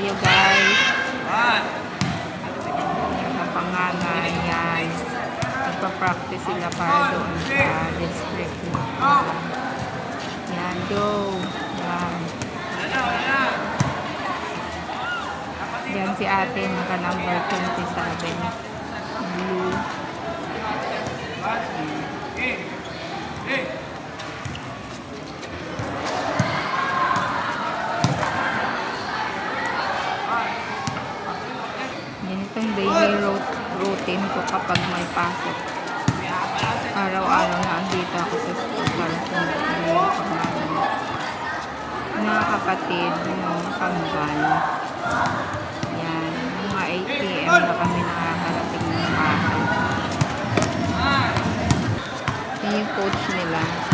tayo guys. Sa panganay yan. Nagpa-practice sila para doon sa district. Yan, go. Yan. Yan si ate, naka number 27. Blue. Ganitong daily routine ko kapag may pasok. Araw-araw na andito ako sa school para sa mga kapatid, mga kambal. Yan, mga 8 PM na kami nakakarating ng bahay. Yung coach nila.